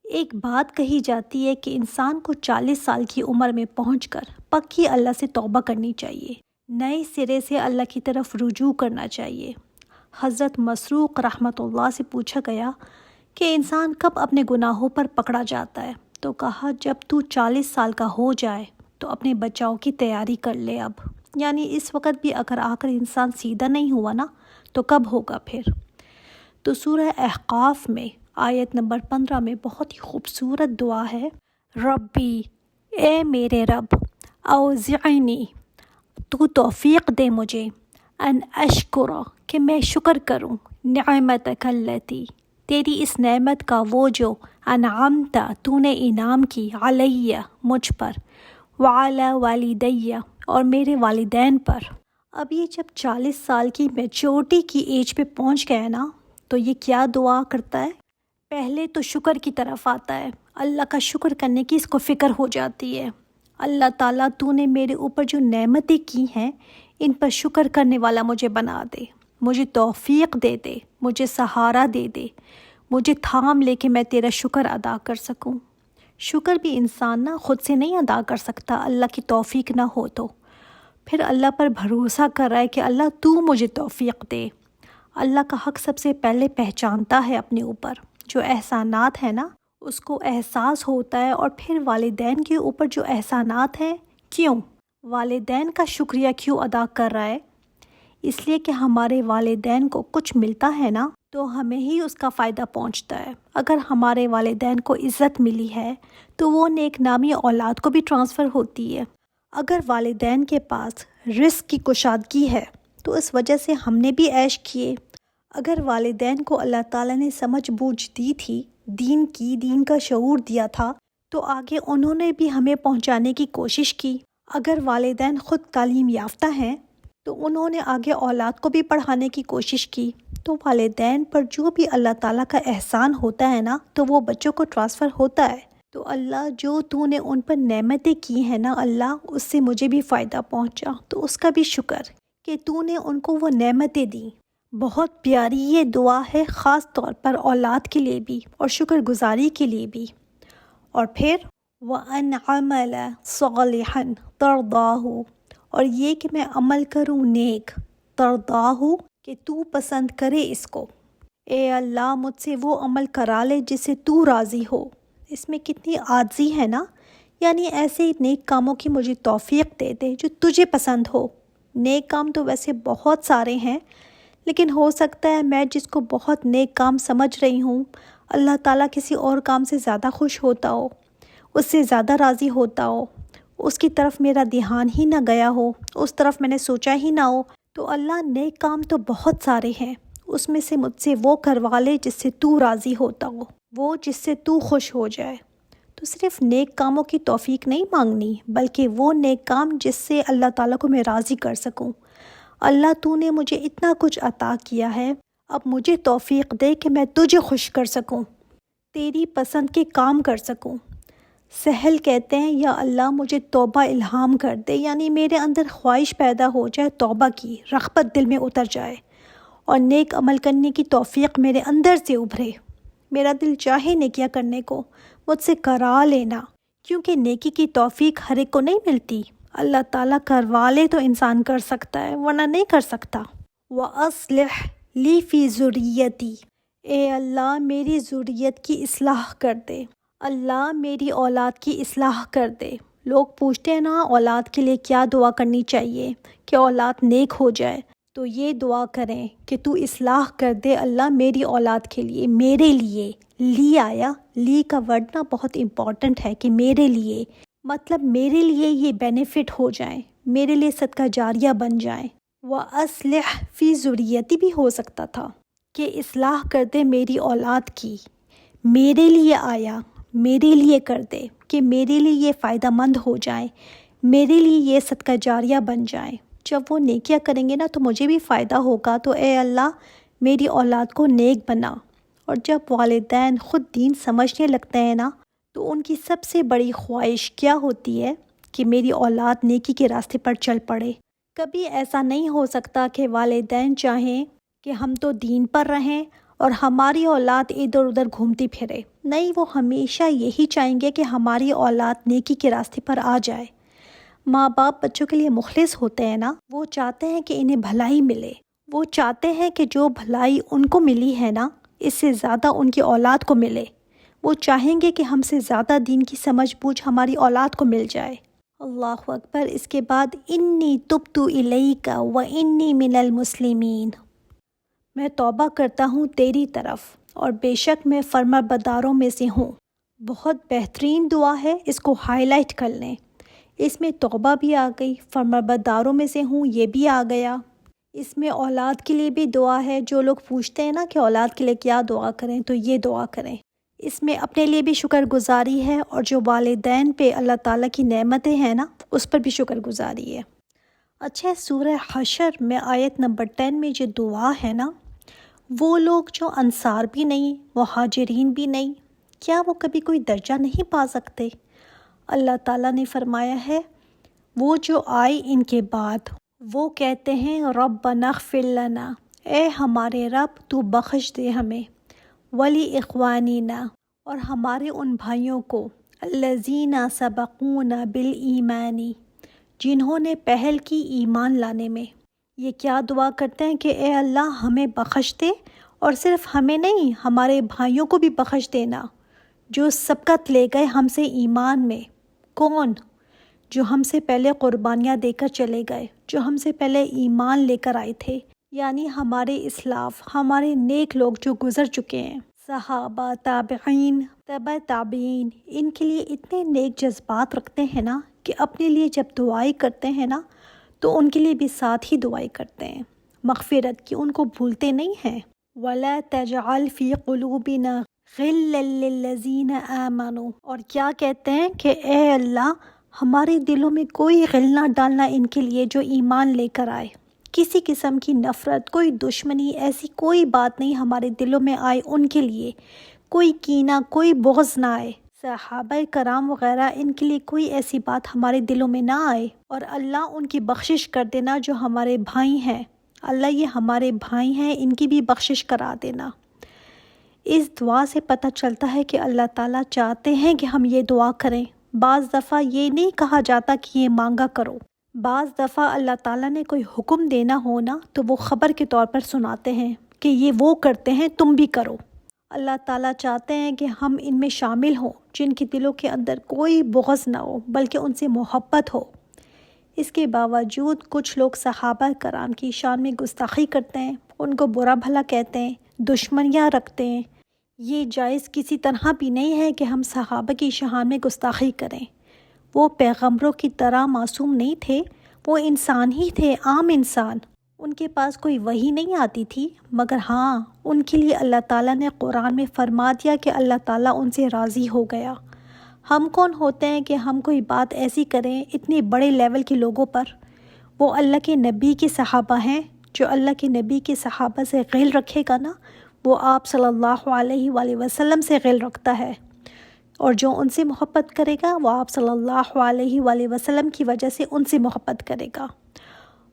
ایک بات کہی جاتی ہے کہ انسان کو 40 سال کی عمر میں پہنچ کر پکی اللہ سے توبہ کرنی چاہیے، نئے سرے سے اللہ کی طرف رجوع کرنا چاہیے۔ حضرت مسروق رحمۃ اللہ سے پوچھا گیا کہ انسان کب اپنے گناہوں پر پکڑا جاتا ہے، تو کہا جب تو 40 سال کا ہو جائے تو اپنے بچاؤ کی تیاری کر لے اب، یعنی اس وقت بھی اگر آ کر انسان سیدھا نہیں ہوا نا تو کب ہوگا پھر۔ تو سورہ احقاف میں آیت نمبر 15 میں بہت ہی خوبصورت دعا ہے، ربی، اے میرے رب، اوزعنی، تو توفیق دے مجھے، ان اشکر، کہ میں شکر کروں، نعمتک التی، تیری اس نعمت کا وہ جو انعمت، تو نے انعام کی، علیہ، مجھ پر، وعلی والدی، اور میرے والدین پر۔ اب یہ جب 40 سال کی میچورٹی کی ایج پہ پہنچ گیا نا تو یہ کیا دعا کرتا ہے؟ پہلے تو شکر کی طرف آتا ہے، اللہ کا شکر کرنے کی اس کو فکر ہو جاتی ہے۔ اللہ تعالیٰ تو نے میرے اوپر جو نعمتیں کی ہیں ان پر شکر کرنے والا مجھے بنا دے، مجھے توفیق دے دے، مجھے سہارا دے دے، مجھے تھام لے کے میں تیرا شکر ادا کر سکوں۔ شکر بھی انسان نا خود سے نہیں ادا کر سکتا، اللہ کی توفیق نہ ہو تو پھر اللہ پر بھروسہ کر رہا ہے کہ اللہ تو مجھے توفیق دے۔ اللہ کا حق سب سے پہلے پہچانتا ہے اپنے اوپر، جو احسانات ہیں نا اس کو احساس ہوتا ہے، اور پھر والدین کے اوپر جو احسانات ہیں، کیوں والدین کا شکریہ کیوں ادا کر رہا ہے؟ اس لیے کہ ہمارے والدین کو کچھ ملتا ہے نا تو ہمیں ہی اس کا فائدہ پہنچتا ہے۔ اگر ہمارے والدین کو عزت ملی ہے تو وہ نیک نامی اولاد کو بھی ٹرانسفر ہوتی ہے۔ اگر والدین کے پاس رزق کی کشادگی ہے تو اس وجہ سے ہم نے بھی عیش کیے۔ اگر والدین کو اللہ تعالیٰ نے سمجھ بوجھ دی تھی، دین کا شعور دیا تھا، تو آگے انہوں نے بھی ہمیں پہنچانے کی کوشش کی۔ اگر والدین خود تعلیم یافتہ ہیں تو انہوں نے آگے اولاد کو بھی پڑھانے کی کوشش کی۔ تو والدین پر جو بھی اللہ تعالیٰ کا احسان ہوتا ہے نا تو وہ بچوں کو ٹرانسفر ہوتا ہے۔ تو اللہ جو تو نے ان پر نعمتیں کی ہیں نا اللہ، اس سے مجھے بھی فائدہ پہنچا، تو اس کا بھی شکر کہ تو نے ان کو وہ نعمتیں دیں۔ بہت پیاری یہ دعا ہے، خاص طور پر اولاد کے لیے بھی اور شکر گزاری کے لیے بھی۔ اور پھر وَأَنْ عَمَلَ صَالِحًا تَرْضَاهُ، اور یہ کہ میں عمل کروں نیک، ترضاہ، کہ تو پسند کرے اس کو۔ اے اللہ مجھ سے وہ عمل کرا لے جس سے تو راضی ہو۔ اس میں کتنی عاجزی ہے نا، یعنی ایسے نیک کاموں کی مجھے توفیق دے دے جو تجھے پسند ہو۔ نیک کام تو ویسے بہت سارے ہیں، لیکن ہو سکتا ہے میں جس کو بہت نیک کام سمجھ رہی ہوں، اللہ تعالیٰ کسی اور کام سے زیادہ خوش ہوتا ہو، اس سے زیادہ راضی ہوتا ہو، اس کی طرف میرا دھیان ہی نہ گیا ہو، اس طرف میں نے سوچا ہی نہ ہو، تو اللہ نیک کام تو بہت سارے ہیں، اس میں سے مجھ سے وہ کروا لے جس سے تو راضی ہوتا ہو، وہ جس سے تو خوش ہو جائے۔ تو صرف نیک کاموں کی توفیق نہیں مانگنی، بلکہ وہ نیک کام جس سے اللہ تعالیٰ کو میں راضی کر سکوں۔ اللہ تو نے مجھے اتنا کچھ عطا کیا ہے، اب مجھے توفیق دے کہ میں تجھے خوش کر سکوں، تیری پسند کے کام کر سکوں۔ سہل کہتے ہیں یا اللہ مجھے توبہ الہام کر دے، یعنی میرے اندر خواہش پیدا ہو جائے توبہ کی، رغبت دل میں اتر جائے، اور نیک عمل کرنے کی توفیق میرے اندر سے ابھرے، میرا دل چاہے نیکیاں کرنے کو، مجھ سے کرا لینا، کیونکہ نیکی کی توفیق ہر ایک کو نہیں ملتی۔ اللہ تعالیٰ کروا لے تو انسان کر سکتا ہے، ورنہ نہیں کر سکتا۔ وَأَصْلِحْ لِي فِي ذُرِّيَّتِي، اے اللہ میری ذریت کی اصلاح کر دے، اللہ میری اولاد کی اصلاح کر دے۔ لوگ پوچھتے ہیں نا اولاد کے لیے کیا دعا کرنی چاہیے کہ اولاد نیک ہو جائے، تو یہ دعا کریں کہ تو اصلاح کر دے اللہ میری اولاد کے لیے، میرے لیے۔ لی آیا، لی کا ورڈ نا بہت امپورٹنٹ ہے کہ میرے لیے، مطلب میرے لیے یہ بینیفٹ ہو جائیں، میرے لیے صدقہ جاریہ بن جائیں۔ وَأَصْلِحْ فِي ذُرِّيَّتِي بھی ہو سکتا تھا کہ اصلاح کر دے میری اولاد کی، میرے لیے آیا، میرے لیے کر دے کہ میرے لیے یہ فائدہ مند ہو جائیں، میرے لیے یہ صدقہ جاریہ بن جائیں۔ جب وہ نیکیاں کریں گے نا تو مجھے بھی فائدہ ہوگا، تو اے اللہ میری اولاد کو نیک بنا۔ اور جب والدین خود دین سمجھنے لگتے ہیں نا تو ان کی سب سے بڑی خواہش کیا ہوتی ہے کہ میری اولاد نیکی کے راستے پر چل پڑے۔ کبھی ایسا نہیں ہو سکتا کہ والدین چاہیں کہ ہم تو دین پر رہیں اور ہماری اولاد ادھر ادھر گھومتی پھرے، نہیں، وہ ہمیشہ یہی چاہیں گے کہ ہماری اولاد نیکی کے راستے پر آ جائے۔ ماں باپ بچوں کے لیے مخلص ہوتے ہیں نا، وہ چاہتے ہیں کہ انہیں بھلائی ملے، وہ چاہتے ہیں کہ جو بھلائی ان کو ملی ہے نا، اس سے زیادہ ان کی اولاد کو ملے۔ وہ چاہیں گے کہ ہم سے زیادہ دین کی سمجھ بوجھ ہماری اولاد کو مل جائے۔ اللہ اکبر۔ اس کے بعد انی تبت الیک وانی من المسلمین، میں توبہ کرتا ہوں تیری طرف اور بے شک میں فرمانبرداروں میں سے ہوں۔ بہت بہترین دعا ہے، اس کو ہائی لائٹ کر لیں۔ اس میں توبہ بھی آ گئی، فرمانبرداروں میں سے ہوں یہ بھی آ گیا۔ اس میں اولاد کے لیے بھی دعا ہے، جو لوگ پوچھتے ہیں نا کہ اولاد کے لیے کیا دعا کریں تو یہ دعا کریں۔ اس میں اپنے لیے بھی شکر گزاری ہے، اور جو والدین پہ اللہ تعالیٰ کی نعمتیں ہیں نا اس پر بھی شکر گزاری ہے۔ اچھا، سورہ حشر میں آیت نمبر 10 میں جو دعا ہے نا، وہ لوگ جو انصار بھی نہیں، مہاجرین بھی نہیں، کیا وہ کبھی کوئی درجہ نہیں پا سکتے؟ اللہ تعالیٰ نے فرمایا ہے، وہ جو آئے ان کے بعد وہ کہتے ہیں ربنا اغفر لنا، اے ہمارے رب تو بخش دے ہمیں، ولی اخوانینا، اور ہمارے ان بھائیوں کو، الذین سبقونا بالایمان، جنہوں نے پہل کی ایمان لانے میں۔ یہ کیا دعا کرتے ہیں کہ اے اللہ ہمیں بخش دے، اور صرف ہمیں نہیں ہمارے بھائیوں کو بھی بخش دینا جو سبقت لے گئے ہم سے ایمان میں۔ کون؟ جو ہم سے پہلے قربانیاں دے کر چلے گئے، جو ہم سے پہلے ایمان لے کر آئے تھے، یعنی ہمارے اسلاف، ہمارے نیک لوگ جو گزر چکے ہیں، صحابہ، تابعین، تبع تابعین، ان کے لیے اتنے نیک جذبات رکھتے ہیں نا کہ اپنے لیے جب دعائیں کرتے ہیں نا تو ان کے لیے بھی ساتھ ہی دعائیں کرتے ہیں، مغفرت کی، ان کو بھولتے نہیں ہیں۔ وَلَا تَجْعَلْ فِي قُلُوبِنَا غِلًّا لِّلَّذِينَ آمَنُوا، اور کیا کہتے ہیں کہ اے اللہ ہمارے دلوں میں کوئی غل نہ ڈالنا ان کے لیے جو ایمان لے کر آئے، کسی قسم کی نفرت، کوئی دشمنی، ایسی کوئی بات نہیں ہمارے دلوں میں آئے ان کے لیے، کوئی کینہ، کوئی بغض نہ آئے۔ صحابہ کرام وغیرہ ان کے لیے کوئی ایسی بات ہمارے دلوں میں نہ آئے، اور اللہ ان کی بخشش کر دینا جو ہمارے بھائی ہیں، اللہ یہ ہمارے بھائی ہیں ان کی بھی بخشش کرا دینا۔ اس دعا سے پتہ چلتا ہے کہ اللہ تعالیٰ چاہتے ہیں کہ ہم یہ دعا کریں۔ بعض دفعہ یہ نہیں کہا جاتا کہ یہ مانگا کرو، بعض دفعہ اللہ تعالیٰ نے کوئی حکم دینا ہو نا تو وہ خبر کے طور پر سناتے ہیں کہ یہ وہ کرتے ہیں تم بھی کرو۔ اللہ تعالیٰ چاہتے ہیں کہ ہم ان میں شامل ہوں جن کے دلوں کے اندر کوئی بغض نہ ہو بلکہ ان سے محبت ہو۔ اس کے باوجود کچھ لوگ صحابہ کرام کی شان میں گستاخی کرتے ہیں، ان کو برا بھلا کہتے ہیں، دشمنیاں رکھتے ہیں۔ یہ جائز کسی طرح بھی نہیں ہے کہ ہم صحابہ کی شان میں گستاخی کریں۔ وہ پیغمبروں کی طرح معصوم نہیں تھے، وہ انسان ہی تھے، عام انسان۔ ان کے پاس کوئی وحی نہیں آتی تھی، مگر ہاں ان کے لیے اللہ تعالیٰ نے قرآن میں فرما دیا کہ اللہ تعالیٰ ان سے راضی ہو گیا۔ ہم کون ہوتے ہیں کہ ہم کوئی بات ایسی کریں اتنے بڑے لیول کے لوگوں پر؟ وہ اللہ کے نبی کے صحابہ ہیں، جو اللہ کے نبی کے صحابہ سے غل رکھے گا نا، وہ آپ صلی اللہ علیہ وآلہ وسلم سے غل رکھتا ہے، اور جو ان سے محبت کرے گا وہ آپ صلی اللہ علیہ وآلہ وسلم کی وجہ سے ان سے محبت کرے گا۔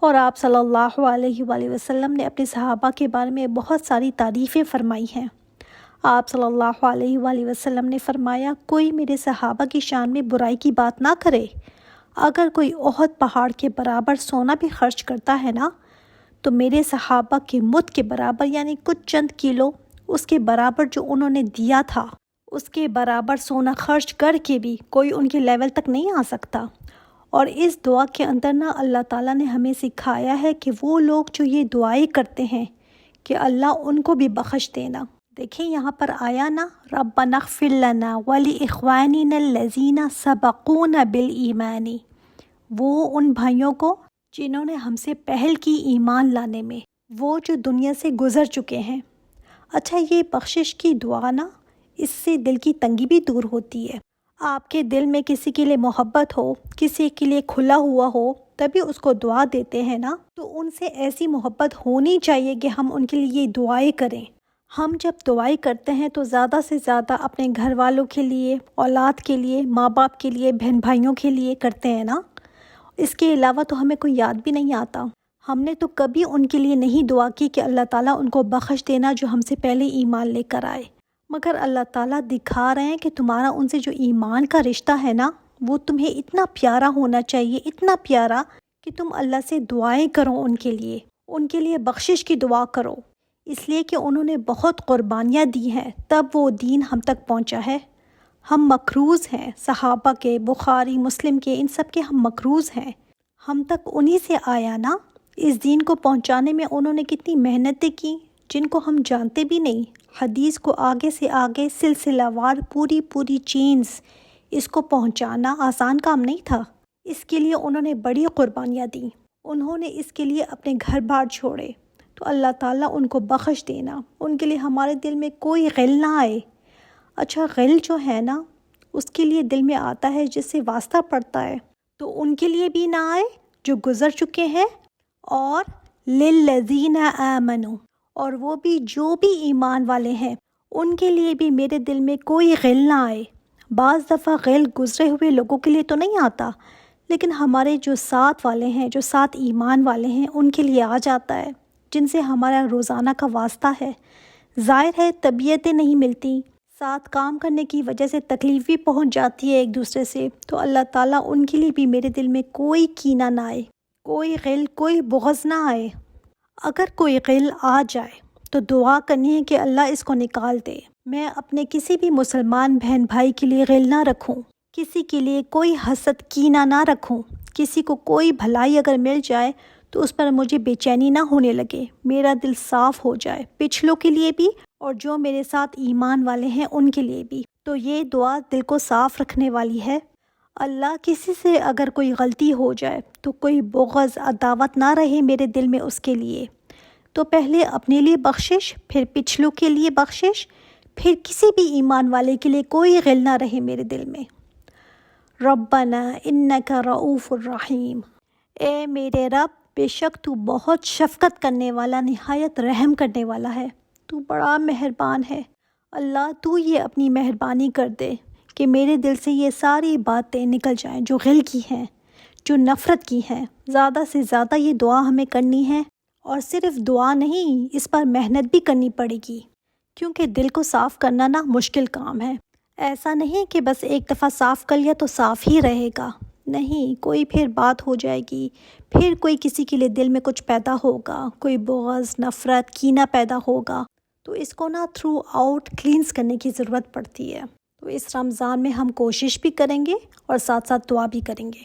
اور آپ صلی اللہ علیہ وآلہ وسلم نے اپنے صحابہ کے بارے میں بہت ساری تعریفیں فرمائی ہیں۔ آپ صلی اللہ علیہ وآلہ وسلم نے فرمایا، کوئی میرے صحابہ کی شان میں برائی کی بات نہ کرے۔ اگر کوئی احد پہاڑ کے برابر سونا بھی خرچ کرتا ہے نا تو میرے صحابہ کے مد کے برابر، یعنی کچھ چند کلو، اس کے برابر جو انہوں نے دیا تھا، اس کے برابر سونا خرچ کر کے بھی کوئی ان کے لیول تک نہیں آ سکتا۔ اور اس دعا کے اندر نا اللہ تعالیٰ نے ہمیں سکھایا ہے کہ وہ لوگ جو یہ دعائیں کرتے ہیں کہ اللہ ان کو بھی بخش دینا۔ دیکھیں یہاں پر آیا نا، ربنا اغفر لنا ولاخواننا الذین سبقونا بالایمان، وہ ان بھائیوں کو جنہوں نے ہم سے پہل کی ایمان لانے میں، وہ جو دنیا سے گزر چکے ہیں۔ اچھا، یہ بخشش کی دعا نا، اس سے دل کی تنگی بھی دور ہوتی ہے۔ آپ کے دل میں کسی کے لیے محبت ہو، کسی کے لیے کھلا ہوا ہو، تبھی اس کو دعا دیتے ہیں نا، تو ان سے ایسی محبت ہونی چاہیے کہ ہم ان کے لیے یہ دعائیں کریں۔ ہم جب دعائیں کرتے ہیں تو زیادہ سے زیادہ اپنے گھر والوں کے لیے، اولاد کے لیے، ماں باپ کے لیے، بہن بھائیوں کے لیے کرتے ہیں نا، اس کے علاوہ تو ہمیں کوئی یاد بھی نہیں آتا۔ ہم نے تو کبھی ان کے لیے نہیں دعا کی کہ اللہ تعالیٰ ان کو بخش دینا جو ہم سے پہلے ایمان لے کر آئے، مگر اللہ تعالیٰ دکھا رہے ہیں کہ تمہارا ان سے جو ایمان کا رشتہ ہے نا، وہ تمہیں اتنا پیارا ہونا چاہیے، اتنا پیارا کہ تم اللہ سے دعائیں کرو ان کے لیے بخشش کی دعا کرو، اس لیے کہ انہوں نے بہت قربانیاں دی ہیں تب وہ دین ہم تک پہنچا ہے۔ ہم مقروض ہیں صحابہ کے، بخاری مسلم کے، ان سب کے ہم مقروض ہیں، ہم تک انہی سے آیا نا۔ اس دین کو پہنچانے میں انہوں نے کتنی محنتیں کی جن کو ہم جانتے بھی نہیں۔ حدیث کو آگے سے آگے سلسلہ وار پوری چینز اس کو پہنچانا آسان کام نہیں تھا، اس کے لیے انہوں نے بڑی قربانیاں دیں، انہوں نے اس کے لیے اپنے گھر بار چھوڑے، تو اللہ تعالیٰ ان کو بخش دینا، ان کے لیے ہمارے دل میں کوئی غل نہ آئے۔ اچھا غل جو ہے نا، اس کے لیے دل میں آتا ہے جس سے واسطہ پڑتا ہے، تو ان کے لیے بھی نہ آئے جو گزر چکے ہیں، اور للذین آمنوا، اور وہ بھی جو بھی ایمان والے ہیں ان کے لیے بھی میرے دل میں کوئی غل نہ آئے۔ بعض دفعہ غل گزرے ہوئے لوگوں کے لیے تو نہیں آتا، لیکن ہمارے جو ساتھ والے ہیں، جو ساتھ ایمان والے ہیں، ان کے لیے آ جاتا ہے، جن سے ہمارا روزانہ کا واسطہ ہے۔ ظاہر ہے طبیعتیں نہیں ملتی، ساتھ کام کرنے کی وجہ سے تکلیف بھی پہنچ جاتی ہے ایک دوسرے سے، تو اللہ تعالیٰ ان کے لیے بھی میرے دل میں کوئی کینہ نہ آئے، کوئی غل، کوئی بغض نہ آئے۔ اگر کوئی غل آ جائے تو دعا کرنی ہے کہ اللہ اس کو نکال دے۔ میں اپنے کسی بھی مسلمان بہن بھائی کے لیے غل نہ رکھوں، کسی کے لیے کوئی حسد کینہ نہ رکھوں، کسی کو کوئی بھلائی اگر مل جائے تو اس پر مجھے بے چینی نہ ہونے لگے، میرا دل صاف ہو جائے، پچھلوں کے لیے بھی اور جو میرے ساتھ ایمان والے ہیں ان کے لیے بھی۔ تو یہ دعا دل کو صاف رکھنے والی ہے۔ اللہ کسی سے اگر کوئی غلطی ہو جائے تو کوئی بغض عداوت نہ رہے میرے دل میں اس کے لیے، تو پہلے اپنے لیے بخشش، پھر پچھلوں کے لیے بخشش، پھر کسی بھی ایمان والے کے لیے کوئی غل نہ رہے میرے دل میں۔ ربنا انک رؤوف الرحیم، اے میرے رب بے شک تو بہت شفقت کرنے والا، نہایت رحم کرنے والا ہے، تو بڑا مہربان ہے۔ اللہ تو یہ اپنی مہربانی کر دے کہ میرے دل سے یہ ساری باتیں نکل جائیں جو غل کی ہیں، جو نفرت کی ہیں۔ زیادہ سے زیادہ یہ دعا ہمیں کرنی ہے، اور صرف دعا نہیں، اس پر محنت بھی کرنی پڑے گی، کیونکہ دل کو صاف کرنا نا مشکل کام ہے۔ ایسا نہیں کہ بس ایک دفعہ صاف کر لیا تو صاف ہی رہے گا، نہیں، کوئی پھر بات ہو جائے گی، پھر کوئی کسی کے لیے دل میں کچھ پیدا ہوگا، کوئی بغض، نفرت، کینہ پیدا ہوگا، تو اس کو نا تھرو آؤٹ کلینز کرنے کی ضرورت پڑتی ہے۔ تو اس رمضان میں ہم کوشش بھی کریں گے اور ساتھ ساتھ دعا بھی کریں گے۔